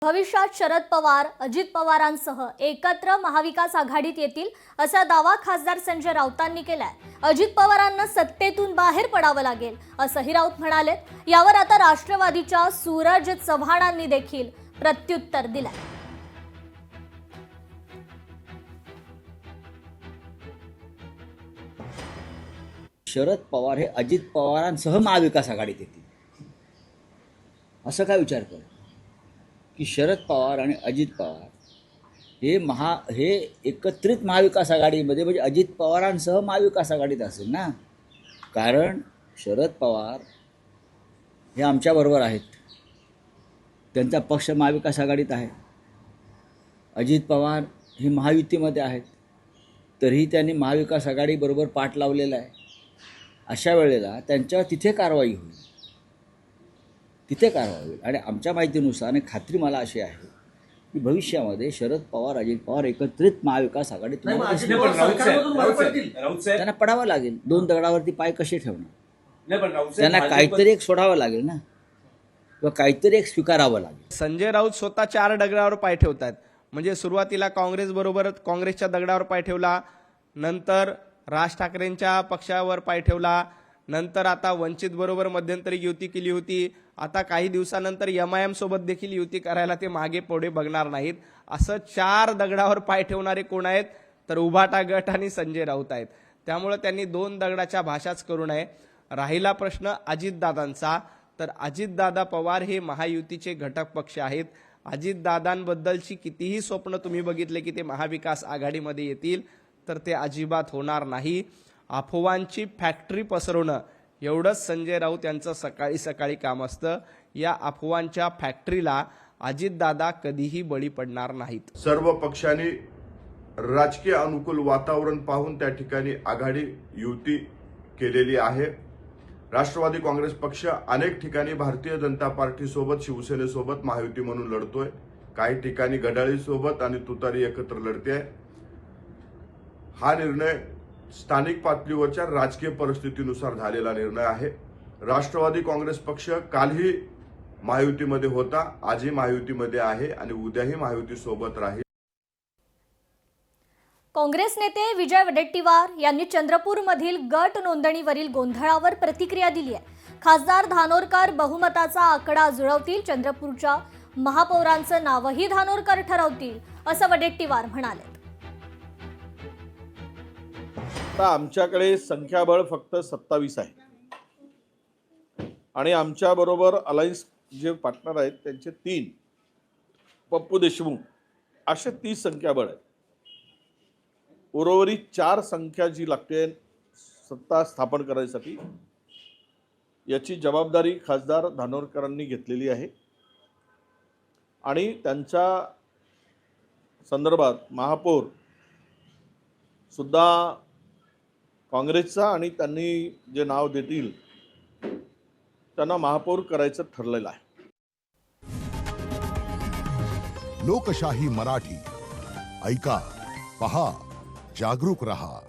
भविष्यात शरद पवार अजित पवारांसह एकत्र महाविकास आघाडीत येतील असा दावा खासदार संजय राऊतांनी केलाय। अजित पवारांना सत्तेतून बाहेर पडावं लागेल असंही राऊत म्हणाले। यावर आता राष्ट्रवादीच्या सूरज चव्हाणांनी देखील प्रत्युत्तर दिलंय। शरद पवार हे अजित पवारांसह महाविकास आघाडीत येतील असं काय विचार कर की शरद पवार आणि अजित पवार हे एकत्रित महाविकास आघाडीमध्ये म्हणजे अजित पवारांसह महाविकास आघाडीत असेल ना। कारण शरद पवार हे आमच्याबरोबर आहेत, त्यांचा पक्ष महाविकास आघाडीत आहे। अजित पवार हे महायुतीमध्ये आहेत, तरीही त्यांनी महाविकास आघाडीबरोबर पाठ लावलेला आहे। अशा वेळेला त्यांच्यावर तिथे कारवाई होईल आणि आमच्या माहितीनुसार आणि खात्री मला अशी आहे की भविष्यामध्ये शरद पवार अजित पवार एकत्रित महाविकास आघाडीत त्यांना पडावं लागेल। दोन दगडावरती पाय कसे ठेवणार? त्यांना काहीतरी एक सोडावं लागेल ना, किंवा काहीतरी एक स्वीकारावं लागेल। संजय राऊत स्वतः 4 दगडावर पाय ठेवतात। म्हणजे सुरुवातीला काँग्रेसच्या दगडावर पाय ठेवला, नंतर राज ठाकरेंच्या पक्षावर पाय ठेवला, नंतर आता वंचित बरोबर मध्यंतरी युती केली होती। आता काही दिवसानंतर MIM सोबत देखील युती करायला ते मागे पुढे बघणार नाहीत। असं 4 दगडावर पाय ठेवणारे कोण आहेत? तर उभाटा गट आणि संजय राऊत आहेत। त्यामुळे त्यांनी 2 दगडाच्या भाषाच करू नये। राहिला प्रश्न अजितदादांचा, तर अजितदादा पवार हे महायुतीचे घटक पक्ष आहेत। अजितदादांबद्दलची कितीही स्वप्न तुम्ही बघितले की ते महाविकास आघाडीमध्ये येतील, तर ते अजिबात होणार नाही। अफवांची फॅक्टरी पसरवणं एवढंच संजय राऊत यांचं सकाळी सकाळी काम असतं। या अफवांच्या फॅक्टरीला अजितदादा कधीही बळी पडणार नाहीत। सर्व पक्षांनी राजकीय अनुकूल वातावरण पाहून त्या ठिकाणी आघाडी युती केलेली आहे। राष्ट्रवादी काँग्रेस पक्ष अनेक ठिकाणी भारतीय जनता पार्टीसोबत शिवसेनेसोबत महायुती म्हणून लढतोय, काही ठिकाणी घड्याळीसोबत आणि तुतारी एकत्र लढते। हा निर्णय स्थानिक पातळीवरच्या राजकीय परिस्थितीनुसार झालेला निर्णय आहे। राष्ट्रवादी काँग्रेस पक्ष कालही महायुतीमध्ये होता, आजही महायुतीमध्ये आहे आणि उद्याही महायुती सोबत राहील। काँग्रेस नेते विजय वडेट्टीवार यांनी चंद्रपूरमधील गट नोंदणीवरील गोंधळावर प्रतिक्रिया दिली आहे। खासदार धानोरकर बहुमताचा आकडा जुळवतील, चंद्रपूरच्या महापौरांचं नावही धानोरकर ठरवतील असं वडेट्टीवार म्हणाले। आता आमच्याकडे संख्याबळ फक्त 27 आहे आणि आमच्या बरोबर अलायन्स जे पार्टनर आहेत त्यांचे 3 पप्पू देशमुख असे 30 संख्याबळ आहे। उर्वरित 4 संख्या जी लागते सत्ता स्थापन करायसाठी, याची जबाबदारी खासदार धानोरकरांनी घेतलेली आहे आणि त्यांच्या संदर्भात महापौर सुद्धा काँग्रेसचा आणि त्यांनी जे नाव देतील त्यांना महापौर करायचं ठरलेलं आहे। लोकशाही मराठी ऐका, पहा, जागरूक रहा।